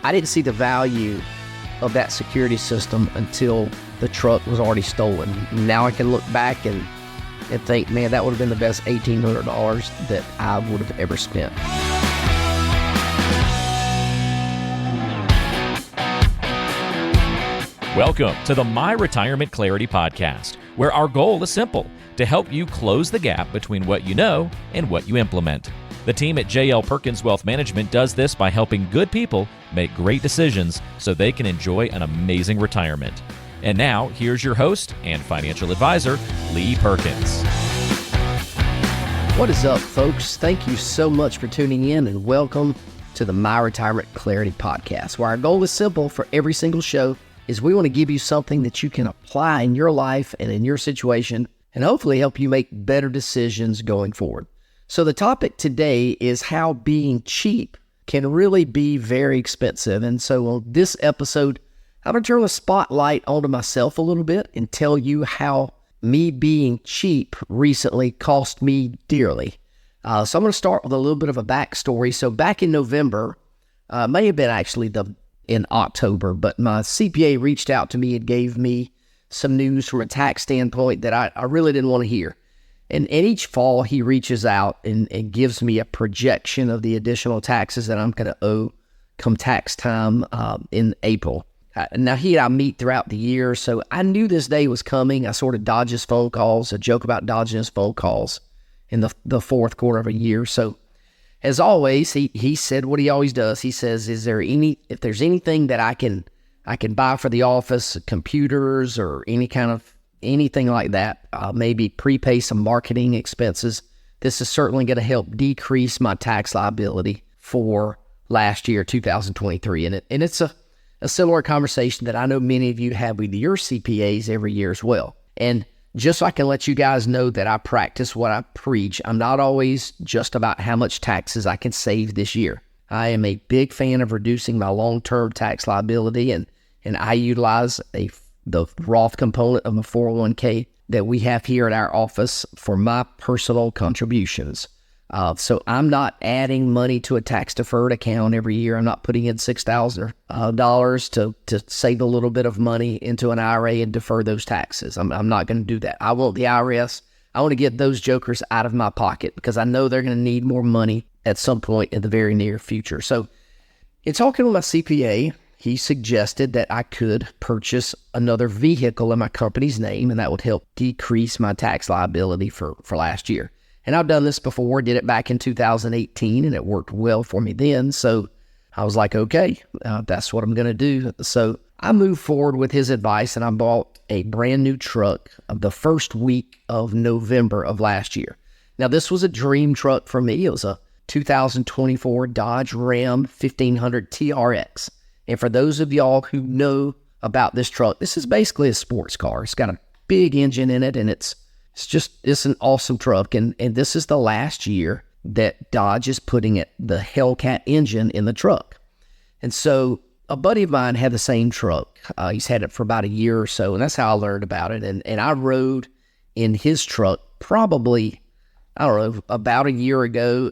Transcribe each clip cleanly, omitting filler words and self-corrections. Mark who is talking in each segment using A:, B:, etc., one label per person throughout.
A: I didn't see the value of that security system until the truck was already stolen. Now I can look back and think, man, that would have been the best $1,800 that I would have ever spent.
B: Welcome to the My Retirement Clarity Podcast, where our goal is simple, to help you close the gap between what you know and what you implement. The team at JL Perkins Wealth Management does this by helping good people make great decisions so they can enjoy an amazing retirement. And now, here's your host and financial advisor, Lee Perkins.
A: What is up, folks? Thank you so much for tuning in and welcome to the My Retirement Clarity Podcast, where our goal is simple for every single show is we want to give you something that you can apply in your life and in your situation and hopefully help you make better decisions going forward. So the topic today is how being cheap can really be very expensive. And so on this episode, I'm going to turn the spotlight onto myself a little bit and tell you how me being cheap recently cost me dearly. So I'm going to start with a little bit of a backstory. So back in November, may have been actually in October, but my CPA reached out to me and gave me some news from a tax standpoint that I really didn't want to hear. And each fall, he reaches out and gives me a projection of the additional taxes that I'm going to owe come tax time in April. Now, he and I meet throughout the year, so I knew this day was coming. I sort of dodge his phone calls, a joke about dodging his phone calls in the fourth quarter of a year. So as always, he said what he always does. He says, if there's anything that I can buy for the office, computers or anything like that, maybe prepay some marketing expenses, this is certainly going to help decrease my tax liability for last year, 2023. And it's a similar conversation that I know many of you have with your CPAs every year as well. And just so I can let you guys know that I practice what I preach, I'm not always just about how much taxes I can save this year. I am a big fan of reducing my long-term tax liability, and I utilize the Roth component of a 401k that we have here at our office for my personal contributions. So I'm not adding money to a tax-deferred account every year. I'm not putting in $6,000 to save a little bit of money into an IRA and defer those taxes. I'm not going to do that. I want the IRS. I want to get those jokers out of my pocket because I know they're going to need more money at some point in the very near future. So in talking with my CPA, he suggested that I could purchase another vehicle in my company's name, and that would help decrease my tax liability for last year. And I've done this before, did it back in 2018, and it worked well for me then. So I was like, okay, that's what I'm going to do. So I moved forward with his advice, and I bought a brand new truck the first week of November of last year. Now, this was a dream truck for me. It was a 2024 Dodge Ram 1500 TRX. And for those of y'all who know about this truck, this is basically a sports car. It's got a big engine in it, and it's an awesome truck. And this is the last year that Dodge is putting the Hellcat engine in the truck. And so a buddy of mine had the same truck. He's had it for about a year or so, and that's how I learned about it. And I rode in his truck probably, about a year ago,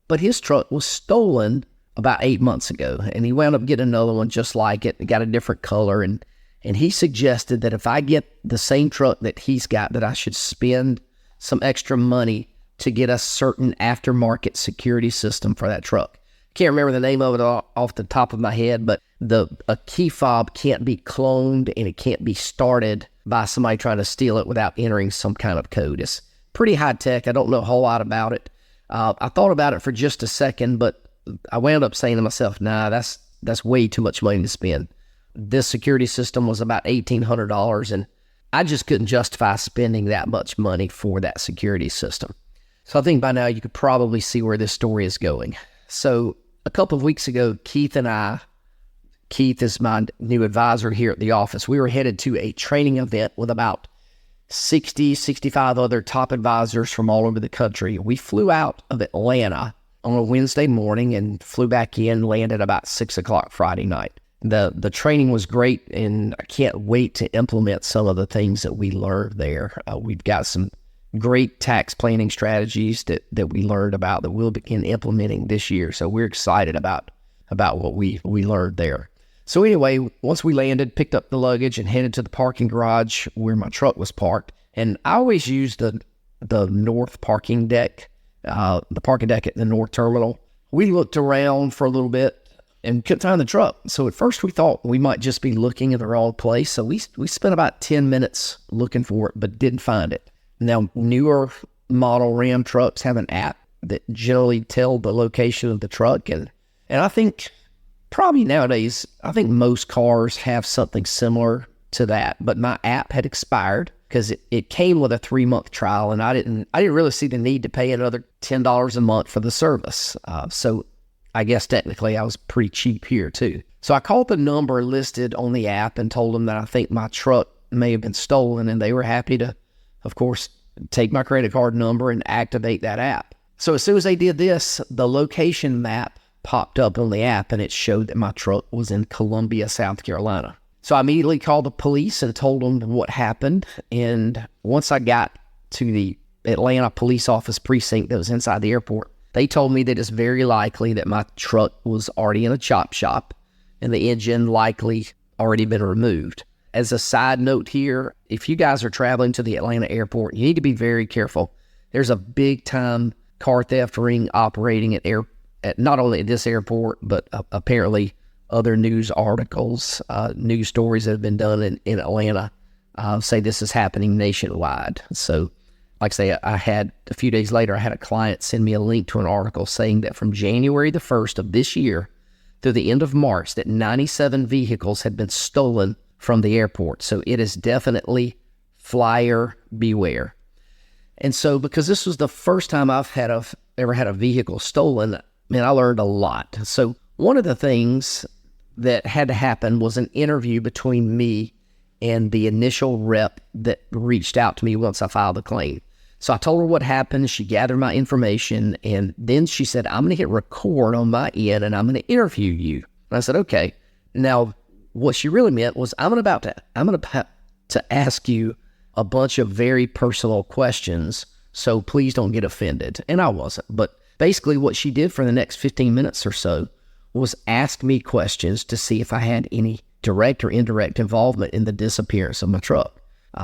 A: but his truck was stolen about 8 months ago, and he wound up getting another one just like it. It got a different color, and he suggested that if I get the same truck that he's got, that I should spend some extra money to get a certain aftermarket security system for that truck. Can't remember the name of it off the top of my head, but a key fob can't be cloned and it can't be started by somebody trying to steal it without entering some kind of code. It's pretty high tech. I don't know a whole lot about it. I thought about it for just a second, but I wound up saying to myself, nah, that's way too much money to spend. This security system was about $1,800, and I just couldn't justify spending that much money for that security system. So I think by now you could probably see where this story is going. So a couple of weeks ago, Keith is my new advisor here at the office. We were headed to a training event with about 65 other top advisors from all over the country. We flew out of Atlanta on a Wednesday morning and flew back in, landed about 6 o'clock Friday night. The training was great, and I can't wait to implement some of the things that we learned there. We've got some great tax planning strategies that we learned about that we'll begin implementing this year. So we're excited about about what we learned there. So anyway, once we landed, picked up the luggage and headed to the parking garage where my truck was parked. And I always use the north parking deck, the parking deck at the north terminal. We looked around for a little bit and couldn't find the truck. So at first we thought we might just be looking in the wrong place. So we spent about 10 minutes looking for it, but didn't find it. Now, newer model Ram trucks have an app that generally tell the location of the truck. And I think probably nowadays, I think most cars have something similar to that. But my app had expired because it came with a 3-month trial, and I didn't really see the need to pay another $10 a month for the service. So I guess technically I was pretty cheap here too. So I called the number listed on the app and told them that I think my truck may have been stolen, and they were happy to, of course, take my credit card number and activate that app. So as soon as they did this, the location map popped up on the app, and it showed that my truck was in Columbia, South Carolina. So I immediately called the police and told them what happened. And once I got to the Atlanta police office precinct that was inside the airport, they told me that it's very likely that my truck was already in a chop shop and the engine likely already been removed. As a side note here, if you guys are traveling to the Atlanta airport, you need to be very careful. There's a big time car theft ring operating at not only at this airport, but apparently other news articles, news stories that have been done in Atlanta say this is happening nationwide. So like I say, I had a few days later, I had a client send me a link to an article saying that from January the 1st of this year through the end of March, that 97 vehicles had been stolen from the airport. So it is definitely flyer beware. And so because this was the first time I've ever had a vehicle stolen, man, I learned a lot. So one of the things that had to happen was an interview between me and the initial rep that reached out to me once I filed the claim. So I told her what happened. She gathered my information, and then she said, I'm going to hit record on my end, and I'm going to interview you. And I said, okay. Now, what she really meant was I'm about to ask you a bunch of very personal questions, so please don't get offended. And I wasn't. But basically what she did for the next 15 minutes or so was ask me questions to see if I had any direct or indirect involvement in the disappearance of my truck.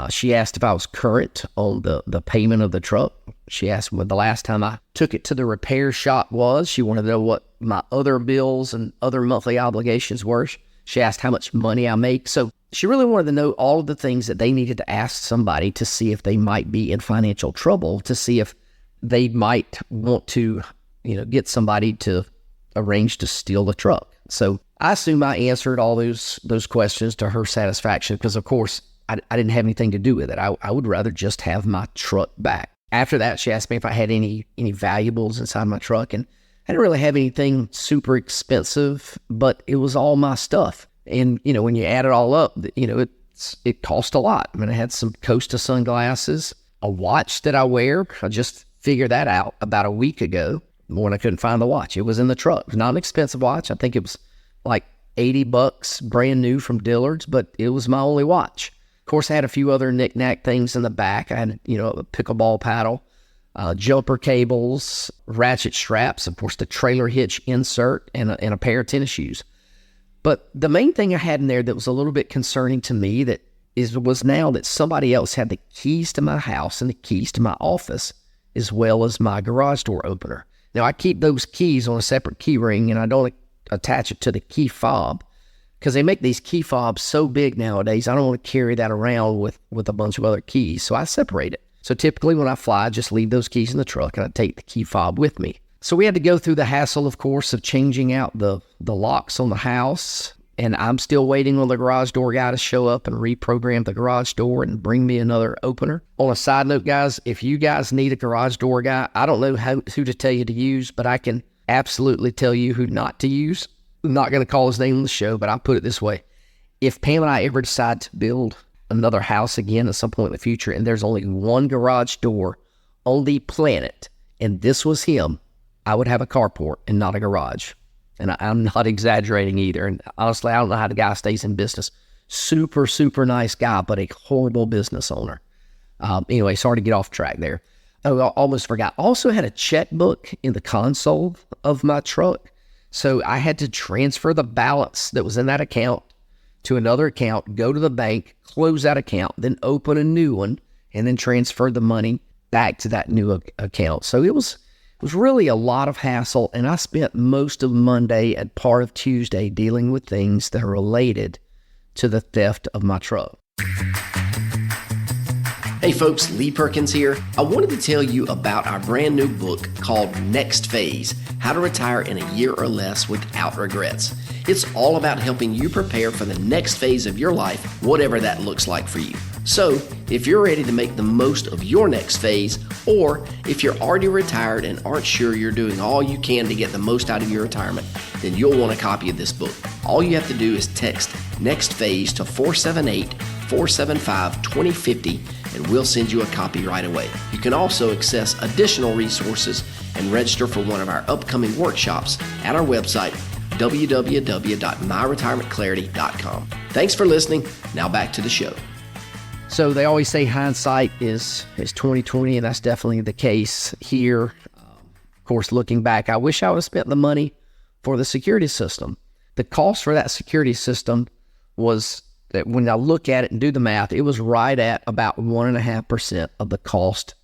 A: She asked if I was current on the payment of the truck. She asked when the last time I took it to the repair shop was. She wanted to know what my other bills and other monthly obligations were. She asked how much money I make. So she really wanted to know all of the things that they needed to ask somebody to see if they might be in financial trouble, to see if they might want to, get somebody to arrange to steal the truck. So I assume I answered all those questions to her satisfaction because, of course, I didn't have anything to do with it. I would rather just have my truck back. After that, she asked me if I had any valuables inside my truck, and I didn't really have anything super expensive, but it was all my stuff. And, when you add it all up, it cost a lot. I mean, I had some Costa sunglasses, a watch that I wear. I just figured that out about a week ago when I couldn't find the watch. It was in the truck. It was not an expensive watch. I think it was like $80 brand new from Dillard's, but it was my only watch. Of course, I had a few other knick-knack things in the back. I had, a pickleball paddle, jumper cables, ratchet straps, of course, the trailer hitch insert, and a pair of tennis shoes. But the main thing I had in there that was a little bit concerning to me was now that somebody else had the keys to my house and the keys to my office, as well as my garage door opener. Now, I keep those keys on a separate key ring, and I don't attach it to the key fob because they make these key fobs so big nowadays. I don't want to carry that around with a bunch of other keys, so I separate it. So typically when I fly, I just leave those keys in the truck, and I take the key fob with me. So we had to go through the hassle, of course, of changing out the locks on the house, and I'm still waiting on the garage door guy to show up and reprogram the garage door and bring me another opener. On a side note, guys, if you guys need a garage door guy, I don't know who to tell you to use, but I can absolutely tell you who not to use. I'm not going to call his name on the show, but I'll put it this way. If Pam and I ever decide to build another house again at some point in the future, and there's only one garage door on the planet, and this was him, I would have a carport and not a garage. And I'm not exaggerating either. And honestly, I don't know how the guy stays in business. Super, super nice guy, but a horrible business owner. Anyway, sorry to get off track there. Oh, I almost forgot. I also had a checkbook in the console of my truck. So I had to transfer the balance that was in that account to another account, go to the bank, close that account, then open a new one, and then transfer the money back to that new account. So it was really a lot of hassle, and I spent most of Monday and part of Tuesday dealing with things that are related to the theft of my truck.
C: Hey folks, Lee Perkins here. I wanted to tell you about our brand new book called Next Phase, How to Retire in a Year or Less Without Regrets. It's all about helping you prepare for the next phase of your life, whatever that looks like for you. So, if you're ready to make the most of your next phase, or if you're already retired and aren't sure you're doing all you can to get the most out of your retirement, then you'll want a copy of this book. All you have to do is text Next Phase to 478-475-2050, and we'll send you a copy right away. You can also access additional resources and register for one of our upcoming workshops at our website, www.myretirementclarity.com. Thanks for listening. Now back to the show.
A: So they always say hindsight is 20/20, and that's definitely the case here. Of course, looking back, I wish I would have spent the money for the security system. The cost for that security system was, that when I look at it and do the math, it was right at about 1.5% of the cost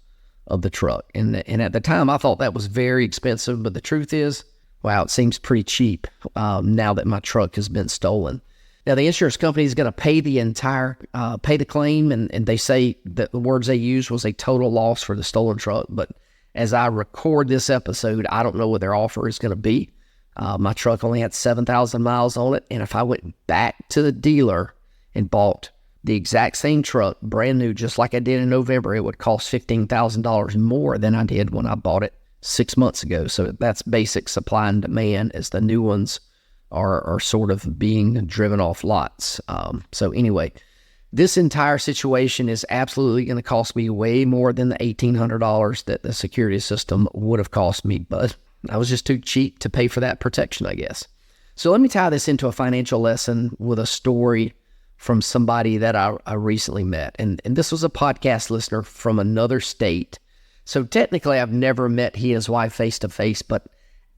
A: of the truck. And at the time, I thought that was very expensive, but the truth is, wow, it seems pretty cheap now that my truck has been stolen. Now, the insurance company is going to pay the entire, pay the claim, and they say that the words they used was a total loss for the stolen truck. But as I record this episode, I don't know what their offer is going to be. My truck only had 7,000 miles on it, and if I went back to the dealer and bought the exact same truck, brand new, just like I did in November, it would cost $15,000 more than I did when I bought it 6 months ago. So that's basic supply and demand, as the new ones are sort of being driven off lots. So anyway, this entire situation is absolutely going to cost me way more than the $1,800 that the security system would have cost me, but I was just too cheap to pay for that protection, I guess. So let me tie this into a financial lesson with a story from somebody that I recently met. And this was a podcast listener from another state. So technically, I've never met he and his wife face-to-face, but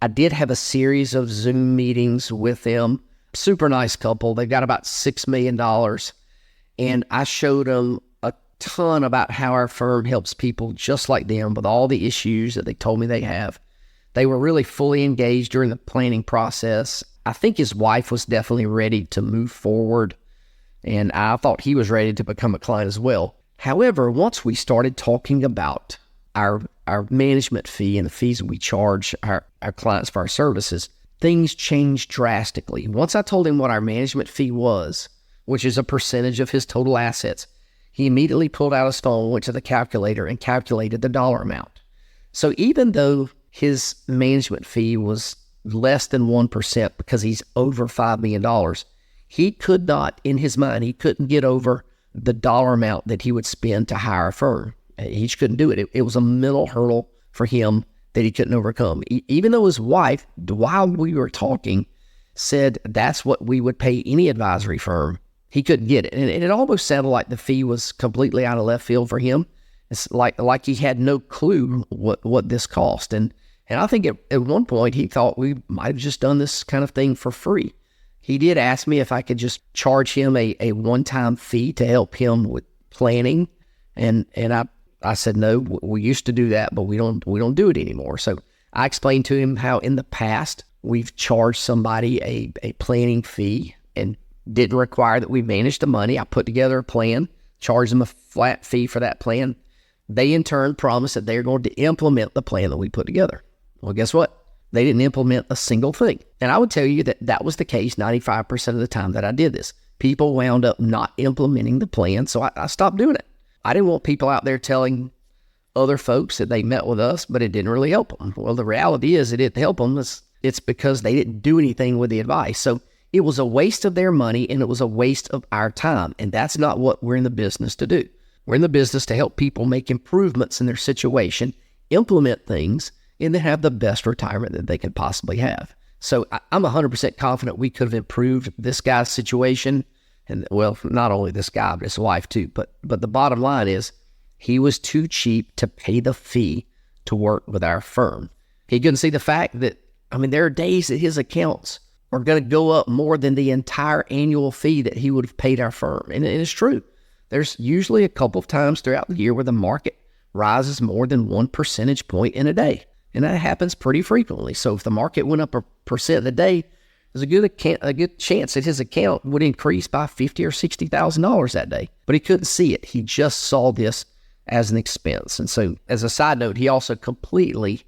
A: I did have a series of Zoom meetings with them. Super nice couple. They've got about $6 million. And I showed them a ton about how our firm helps people just like them with all the issues that they told me they have. They were really fully engaged during the planning process. I think his wife was definitely ready to move forward, and I thought he was ready to become a client as well. However, once we started talking about our management fee and the fees we charge our clients for our services, things changed drastically. Once I told him what our management fee was, which is a percentage of his total assets, he immediately pulled out his phone, went to the calculator, and calculated the dollar amount. So even though his management fee was less than 1% because he's over $5 million, he could not, in his mind, he couldn't get over the dollar amount that he would spend to hire a firm. He just couldn't do it. It was a mental hurdle for him that he couldn't overcome. Even though his wife, while we were talking, said that's what we would pay any advisory firm, he couldn't get it. And it almost sounded like the fee was completely out of left field for him. It's like he had no clue what this cost. And I think at one point he thought we might have just done this kind of thing for free. He did ask me if I could just charge him a one-time fee to help him with planning. And I said, no, we used to do that, but we don't do it anymore. So I explained to him how in the past we've charged somebody a planning fee and didn't require that we manage the money. I put together a plan, charged them a flat fee for that plan. They in turn promised that they're going to implement the plan that we put together. Well, guess what? They didn't implement a single thing. And I would tell you that was the case 95% of the time that I did this. People wound up not implementing the plan, so I stopped doing it. I didn't want people out there telling other folks that they met with us, but it didn't really help them. Well, the reality is it didn't help them. It's because they didn't do anything with the advice. So it was a waste of their money, and it was a waste of our time. And that's not what we're in the business to do. We're in the business to help people make improvements in their situation, implement things, and then have the best retirement that they could possibly have. So I'm 100% confident we could have improved this guy's situation. And well, not only this guy, but his wife too. But the bottom line is he was too cheap to pay the fee to work with our firm. He couldn't see the fact that I mean, there are days that his accounts are going to go up more than the entire annual fee that he would have paid our firm. And it's true. There's usually a couple of times throughout the year where the market rises more than 1 percentage point in a day. And that happens pretty frequently. So if the market went up 1% a day, there's a good chance that his account would increase by $50,000 or $60,000 that day. But he couldn't see it. He just saw this as an expense. And so as a side note, he also completely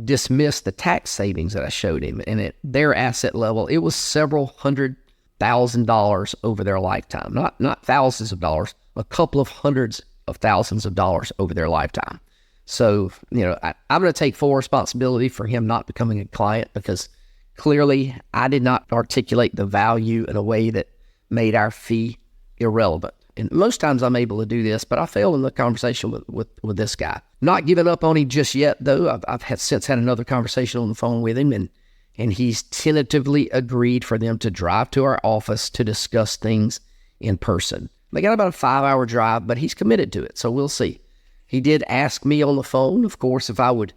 A: dismissed the tax savings that I showed him. And at their asset level, it was several $100,000 over their lifetime. Not thousands of dollars, a couple of hundreds of thousands of dollars over their lifetime. So, I'm going to take full responsibility for him not becoming a client, because clearly I did not articulate the value in a way that made our fee irrelevant. And most times I'm able to do this, but I failed in the conversation with this guy. Not giving up on him just yet, though. I've since had another conversation on the phone with him, and he's tentatively agreed for them to drive to our office to discuss things in person. They got about a 5-hour drive, but he's committed to it, so we'll see. He did ask me on the phone, of course, if I would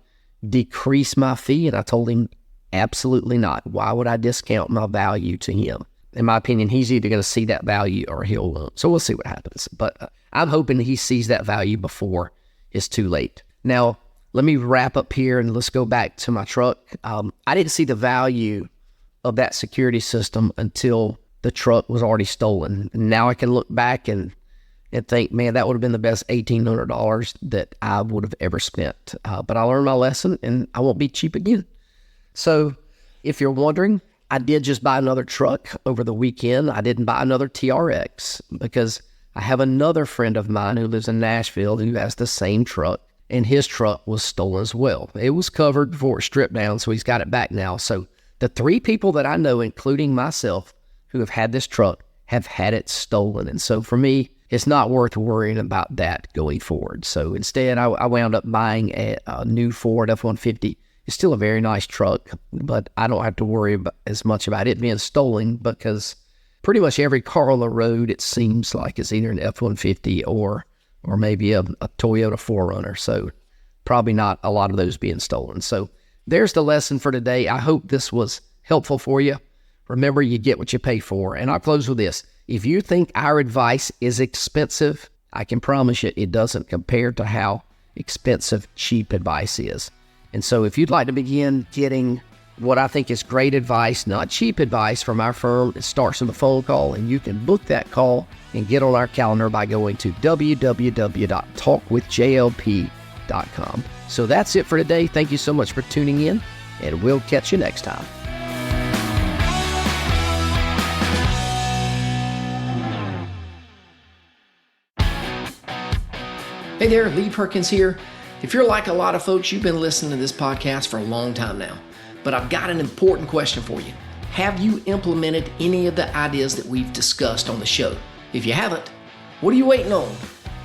A: decrease my fee, and I told him absolutely not. Why would I discount my value to him? In my opinion, he's either going to see that value or he'll won't. So we'll see what happens. But I'm hoping he sees that value before it's too late. Now, let me wrap up here and let's go back to my truck. I didn't see the value of that security system until the truck was already stolen. And now I can look back and think, man, that would have been the best $1,800 that I would have ever spent. But I learned my lesson, and I won't be cheap again. So if you're wondering, I did just buy another truck over the weekend. I didn't buy another TRX because I have another friend of mine who lives in Nashville who has the same truck, and his truck was stolen as well. It was covered before it stripped down, so he's got it back now. So the 3 people that I know, including myself, who have had this truck have had it stolen. And so for me, it's not worth worrying about that going forward. So instead, I wound up buying a new Ford F-150. It's still a very nice truck, but I don't have to worry as much about it being stolen, because pretty much every car on the road, it seems like, is either an F-150 or maybe a Toyota 4Runner. So probably not a lot of those being stolen. So there's the lesson for today. I hope this was helpful for you. Remember, you get what you pay for. And I'll close with this. If you think our advice is expensive, I can promise you it doesn't compare to how expensive cheap advice is. And so if you'd like to begin getting what I think is great advice, not cheap advice, from our firm, it starts with a phone call, and you can book that call and get on our calendar by going to www.talkwithjlp.com. So that's it for today. Thank you so much for tuning in, and we'll catch you next time.
C: Hey there, Lee Perkins here. If you're like a lot of folks, you've been listening to this podcast for a long time now. But I've got an important question for you. Have you implemented any of the ideas that we've discussed on the show? If you haven't, what are you waiting on?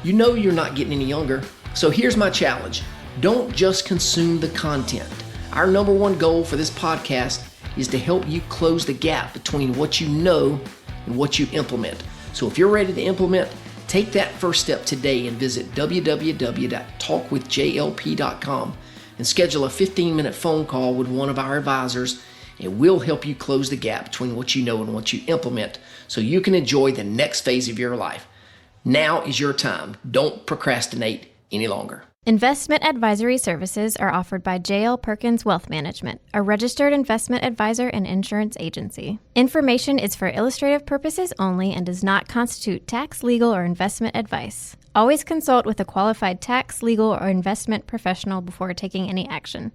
C: You know you're not getting any younger. So here's my challenge. Don't just consume the content. Our number one goal for this podcast is to help you close the gap between what you know and what you implement. So if you're ready to implement, take that first step today and visit www.talkwithjlp.com and schedule a 15-minute phone call with one of our advisors, and we'll help you close the gap between what you know and what you implement so you can enjoy the next phase of your life. Now is your time. Don't procrastinate any longer.
D: Investment advisory services are offered by J.L. Perkins Wealth Management, a registered investment advisor and insurance agency. Information is for illustrative purposes only and does not constitute tax, legal, or investment advice. Always consult with a qualified tax, legal, or investment professional before taking any action.